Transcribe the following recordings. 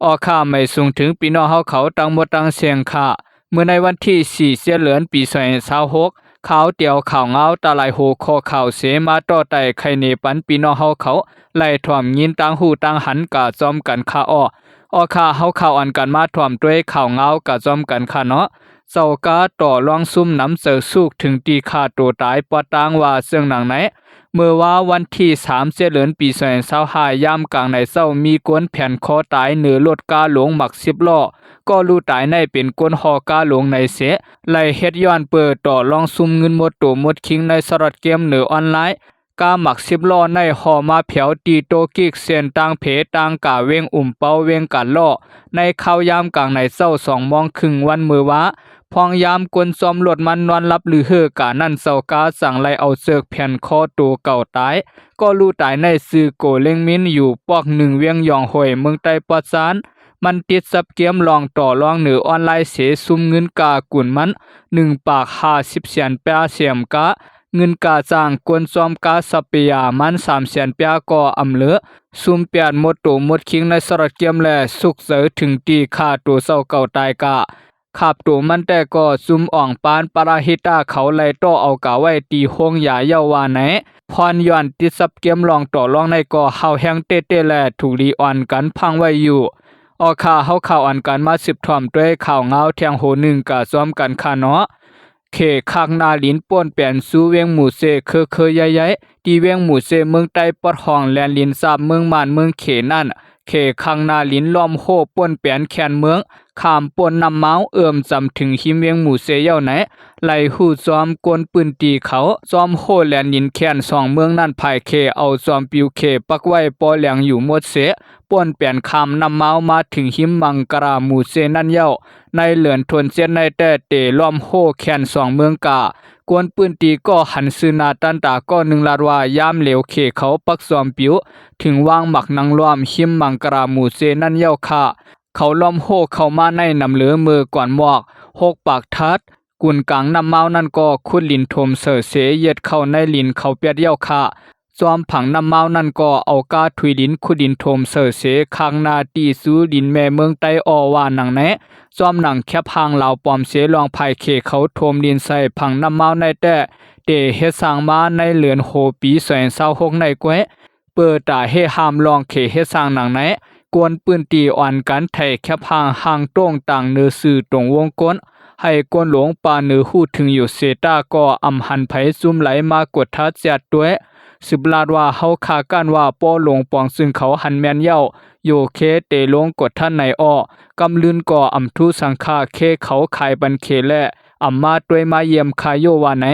ออกข่าไม่สูงถึงพี่น้องเฮาเขาตั้งหมดตั้งเสียงค่ะเมื่อในวันที่4เสียเหลือนปี2026ข่าวเตียวข่าวเงาตาลายโหคอข่าวเสมาต่อไต่ไข่เนปันพี่น้องเฮาเขาไล่ถ่วมยินตั้งหูตั้งหันกะจอมกันค่ะอข่าเฮาข่าวอันกันมาถ่วมด้วยข่าวเงากะจอมกันค่ะเนาะเจ้ากาต่อรองซุ่มน้ำเสือสุกถึงตีขาตัวตายปะตางว่าเสื่องหนังไหนเมื่อว่าวันที่3เดือนปี2025ยามกลางในเศร้ามีกวนแผ่นคอตายเหนือรถกาหลงหมัก10ล้อก็รู้ตายในเป็นกวนหอกาหลงในเสไล่เฮ็ดย้อนเปิดต่อรองซุ่มเงินหมดตัวหมดคิงในสล็อตเกมเหนือออนไลน์กาหมัก10ล้อในหอมาเผียวตีโตกิกเส้นต่างเพต่างกาเวงเป้าเวงกันล้อในข้าวยามกลางในเศร้า2 โมงครึ่งวันมื้อว่าพองยามกวนซ้อมรถมันนอนรับหรือเฮอกานั่นเซากาสั่งไล่เอาเสือกแผ่นคอตัวเก่าตายก็รู้ตายในซื้อโกเล็งมินอยู่ปอก1เวียงยองห้วยเมืองใต้ปอดซานมันติดซับเกมลองต่อรองเหนือออนไลน์เสซุมเงินกากุนมัน1 ปาก50เสียนแปะเสียมกะเงินกาจ้างกวนซ้อมกาสเปียมัน3เสียนแปะก็อำเหลือซุมเปียนหมดตัวหมดคิงในสระเกมและสุกเสอถึงตีค่าตัวเศร้าเก่าตายกะขับตัวมันแต่ก็ซุมอ่องปานปาราฮิตาเขาไล่ต่อเอากาไว้ตีห้องยาเยาวาไหนพรย้อนติดซับเกมลองต่อรองในก็เฮาแฮงเต้ๆแลถูกลีออนกันพังไว้อยู่ออกข่าเฮาข่าวอันกันมา10ถ่อมด้วยข่าวเงาแทงโห1กะซ้อมกันค่ะเนาะเขคักนาลินป่วนเปลี่ยนสู่เวียงหมู่เซเคยใหญ่ๆที่เวียงหมู่เซเมืองใต้ปอดห้องแลนลินซาบเมืองมานเมืองเขนั่นเขคังนาลินล้อมโหป่วนเปลี่ยนแขนเมืองข้ามป่วนนำเมาเอื้อมจำถึงหิมเวียงหมู่เซเย้าไหนไล่หู้ซ้อมกวนปืนตีเขาซ้อมโหแลนลินแขน2เมืองนั่นภายเขเอาซ้อมปิวเขปักไว้ปอแหลงอยู่หมดเสป่วนเปลี่ยนคำนำเมามาถึงหิมมังกราหมู่เซนั่นเย้าในเหลือนทวนเส้นในแต่เตล้อมโหแขน2เมืองกากวนปืนตีก็หันซื้อนาตันตาก็1 ลาดว่ายามเหลวเขเขาปักซ้อมปิวถึงวางหมักนางล้อมหิมมังกราหมู่เซนั่นเย้าค่ะเขาล้อมโหเข้ามาในนำเหลือมือก่อนหมอก6 ปากทัดกุนกลางนำเมานั่นก็คุดลินทมเสอเสเย็ดเข้าในลินเขาเปียดเย้าค่ะจอมผังนำเมานั่นก็เอากาถุยดินคุดินทมเสอเสคางนาตีสู้ดินแม่เมืองใต้อว่าหนังแนะจอมหนังแคบหางลาวปอมเสลองภายเขเขาโทมดินใส่ผังนำเมาในแต่เตเฮ็ดสร้างมาในเหลือนโหปี2026ในก้วยเปิดตาเฮหามลองเขเฮ็ดสร้างหนังแนะกวนปืนตีอ่อนกันไทยแคบห่างโต้งต่างเนื้อสื่อตรงวงก้นให้กวนหลวงปาเนื้อหู้ถึงอยู่เซตาก็อำหันไผซุ่มไหลมากดทัดจัดด้วยสืบลาดว่าเฮาคากันว่าป้อหลวงปองซึ่งเขาหันแมนเย้าโยเคเตลงกดท่านในอ้อกำลืนก่ออำทุสังฆาเคเขาขายบันเคและอำมาด้วยมาเยี่ยมคายโยวาไหน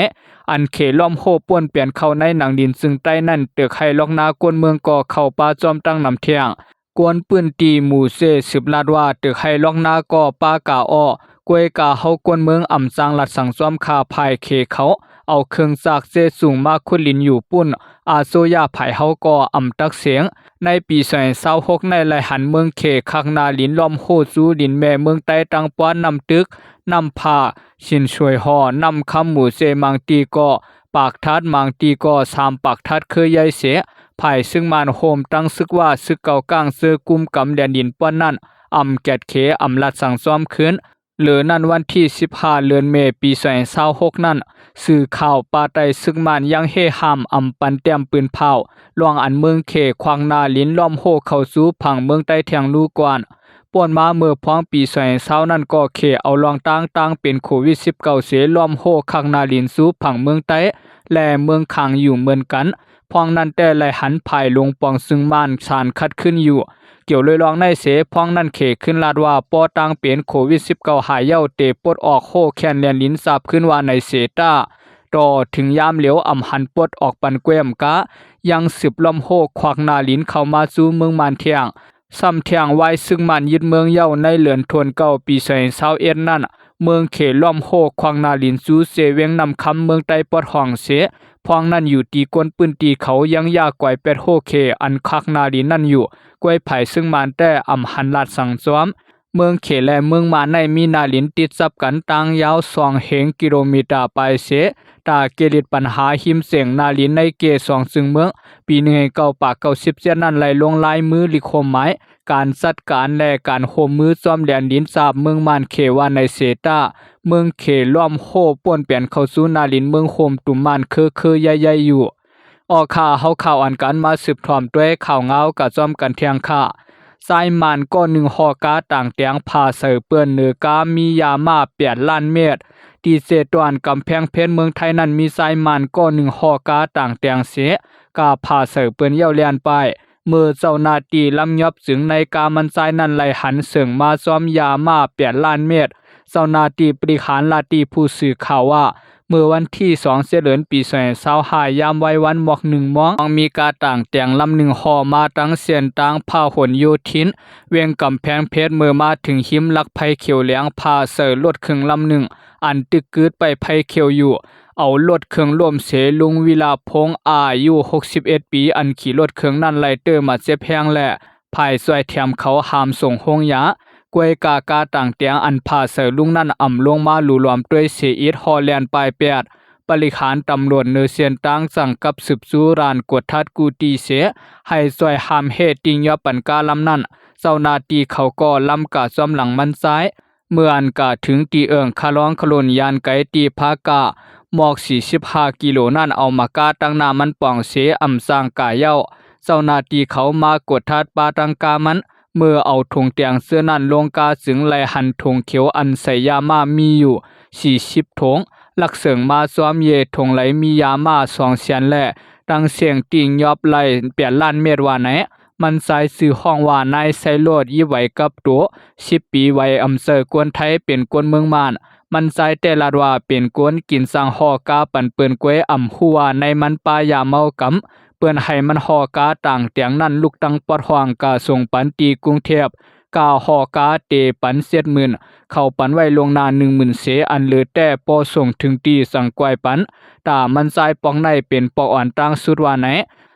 อันเขล้อมโหป่วนเปลี่ยนเข้าในหนังดินซึ่งใต้นั่นเตือกให้ล็อกนากวนเมืองก่อเข้าป่าจอมตั้งนำเที่ยงกวนปืนตีหมู่เซสืบลาดว่าตึกให้ล็อกนาก็ปากาอ้อกวยกาเฮากวนเมืองอ่ำจางลัดสังซ้อมคาภายเคเขาเอาเครื่องซากเซสูงมาคุดลินอยู่ปุ่นอาโซยาภายเฮาก็อ่ำตักเสียงในปี2026ในหลายหันเมืองเขคักนาลินล้อมโหจูลินแม่เมืองใต้ตังป้อนนำตึกนำผ้าชินช่วยห่อนำคำหมู่เซมังตีก็ปากทัดมังตีก็3 ปากทัดเคยใหญ่เสียภายซึ่งมานโฮมตั้งซึกว่าซึกเก่ากลางซื้อกุมกำแดนดินป้อนนั่นอำแกดเขอำลัดสั่งซ้อมคืนเหลือนั่นวันที่15เดือนเมษายนปี2026นั่นสื่อข่าวปาไตซึกมานยังเฮหามอำปันเต็มปืนเผาลวงอันเมืองเขควางนาลินล้อมโหเข้าสู่ผังเมืองใต้เทียงลูกวนป่วนมาเมื่อพองปี2020นั่นก็เขเอาลองตั้งเป็นโควิด19เสล้อมโหคังนาลินสู่ผังเมืองใต้และเมืองขังอยู่เหมือนกันพองนั้นแต่ไหลหันภายลงปองซึ่งม่านสารคัดขึ้นอยู่เกี่ยวเลยลองในเสพองนั้นเขขึ้นลาดว่าปอตังเป็นโควิด19หายเย้าเตปดออกโคแคนแลนลิ้นสาบขึ้นว่าในเสตาต่อถึงยามเหลียวอำหันปดออกปันแกวมกะยังสืบลอมโหควักนาลิ้นเข้ามาสู่เมืองมานเทียงซ้ำเทียงไว้ซึ่งมันยึดเมืองเย้าในเหลือนทวนเก่าปี2021นั่นเมืองเขล้อมโหควังนาลินสู่เสเวียงนำคำเมืองใต้ปอดห้องเสพองนั่นอยู่ตีกวนปืนตีเขายังยากกว่าเป็ดโฮเคอันคักนาลินนั่นอยู่กวยไผ่ซึ่งมันแต่อำหันลาดสั่งซ้อมเมืองเขและเมืองมาในมีนาลินติดซับกันตั้งยาว2 กิโลเมตรไปเสตาเกลิดปัญหาหิมเสียงนาลินในเก2ซึ่งเมืองปี1 9 ปาก 90เจ็ดนั่นไหลลงลายมือลิโคมไม้ การจัดการและการโฮมมือซ่อมแดนดินสาบเมืองมานเขวาในเซตาเมืองเขล้อมโฮป่วนเปลี่ยนเข้าสู่นาลินเมืองโฮมตุมมานคือใหญ่ๆอยู่ออกข่าวเฮาข่าวอันกันมาสืบถอมด้วยข่าวเงากะจ้อมกันเทียงค่ะสายมันก็1ฮอกาต่างเตียงพาเสอเปื้อนเนือกามียามา8ล้านเมตรที่เซตวนกำแพงเพชรเมืองไทยนั้นมีสายมันก็1ฮอกาต่างเตียงเสกาพาเสอเปื้อนเย้าเลียนไปเมื่อเจ้าหน้าที่ลำยอบถึงในกามันสายนั้นไหลหันเสิงมาซ้อมยามา8ล้านเมตรเจ้าหน้าที่บริหารลาตีผู้สื่อข่าวว่าเมื่อวันที่2เดือนปี2025ยามไว้วันหมอก1มองมีกาต่างเตียงลำหนึ่งห่อมาตั้งเสียนตางพาหนโยธินเวียงกำแพงเพชรเมื่อมาถึงหิมลักไผเขียวเหลียงพาเสอรถเครื่องลำหนึ่งอันตึกกึดไปไผเขียวอยู่เอารถเครื่องร่วมเสลุงวิลาพงษ์อายุ61ปีอันขี่รถเครื่องนั้นไลเตอร์มาเจ็บแพงและภายซอยแถมเขาหามส่งโรงยากวยกากาต่างเตียงอันพาเสอลุงนั้นอ่ำลงมาหลู่หลอมด้วยเสียอิดฮอลแลนด์ปลายแปดบริหารตำรวจเนเซียนตั้งสั่งกับสืบสู้รานกดทัดกูตีเสให้ซอยหามเฮติงยอปันกาลำนั้นเจ้านาตีเขาก็ลำกาซ้อมหลังมันซ้ายเมื่ออันกาถึงตีเอิงคาร้องขลุนยานไกตีพากาหมอก45กิโลนั่นเอามากาตั้งนามันป่องเสอำสร้างกาเย้าเจ้านาตีเขามากดทัดปาตังกามันเมื่อเอาถุงเตียงเสื้อนั่นลงกาสึงไหลหันถุงเขียวอันใส่ยามามีอยู่40ถุงลักเสิงมาซ้อมเยถุงไหลมียามา2แสนและดังเสียงติ่งยอบไหล8ล้านเมตรว่าไหนมันสายสื่อห้องว่านายไซโลดยี่ไหวกับตัว10ปีไว้อำเภอกวนไทยเป็นกวนเมืองมานมันสายแต่ละว่าเป็นกวนกินสังหอกาปันเปิ้นกวยอำหัวในมันปายาเมากำเปิ้นให้มันหอกาต่างเตียงนั้นลูกตังปอดห่วงกาส่งปันตีกรุงเทพกาหอกาเตปัน70,000เข้าปันไว้ลวงหน้า10,000เสอันเหลือแต่ปอส่งถึงตีสังกวยปันตามันสายปองในเป็นปออ่อนตั้งสุดว่าไหน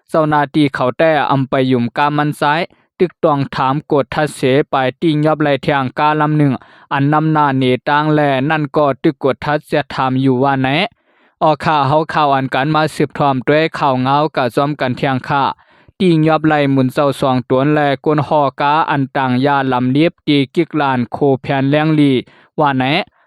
เจ้าหน้าที่เขาแต่อำไปยุ่มกามันซ้ายตึกต้องถามกดทัดเสไปติงยอบไหลเทียงกาลำหนึ่งอันนำหน้าเนตางแลนั่นก็ตึกกดทัดเสียถามอยู่ว่าไหนออกข่าวเฮาข่าวอันกันมาสืบทอมด้วยข่าวเงากะจอมกันเทียงค่ะติงยอบไหลหมุนเจ้า2ตัวแลกวนหอกาอันต่างยาลำเลียบตีกิกลานโคแผนแรงลีว่าไหน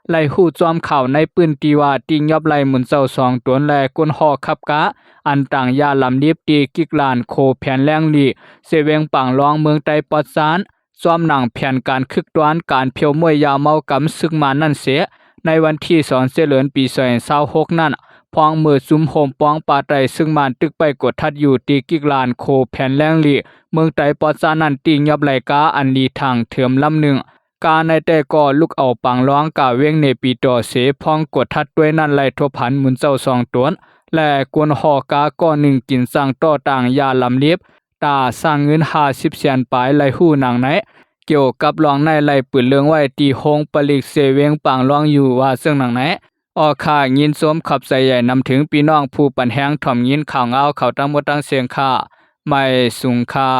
ไล่หู้จอมข่าวในปืนตีว่าติงยอบไหลหมุนเจ้า2ตัวแลกวนหอขับกะอันต่างยาลำเลียบตีกิกลานโคแผนแรงลีเสเวงปังรองเมืองไตปอดซานซ้อมหนังแผนการคึกตวนการเพียวมวยยาเมากำซึกมานั่นเสียในวันที่2เดือนปี2026นั้นพองมือซุมโฮมปองปาไตซึ่งมันตึกไปกดทัดอยู่ตีกิกลานโคแผ่นแรงลีเมืองไตปอซานันติงยับไหลกาอันลีทางเถือมลำหนึ่งกาในแต่ก่อลุกเอาปังร้องกาเวียงเนปีต่อเสพองกดทัดด้วยนั่นไหลทบผันหมุนเจ้า2ตัวและกวนหอกาก็1กินสั่งต่อต่างยาลำเลียบตาสร้างเงิน50แสนปลายไหลหู้หนังไหนเกี่ยวกับรองในไหลปืนเลืองไว้ตีโฮงปลิกเสเวียงปังร้องอยู่ว่าซึ่งหนังไหนออกข่ายินสวมขับใส่ใหญ่นำถึงพี่น้องผู้ปันแห้งถ่อมยินข่าวเงาข่าวตั้งหมดตั้งเสียงข่าไม่สุงค่า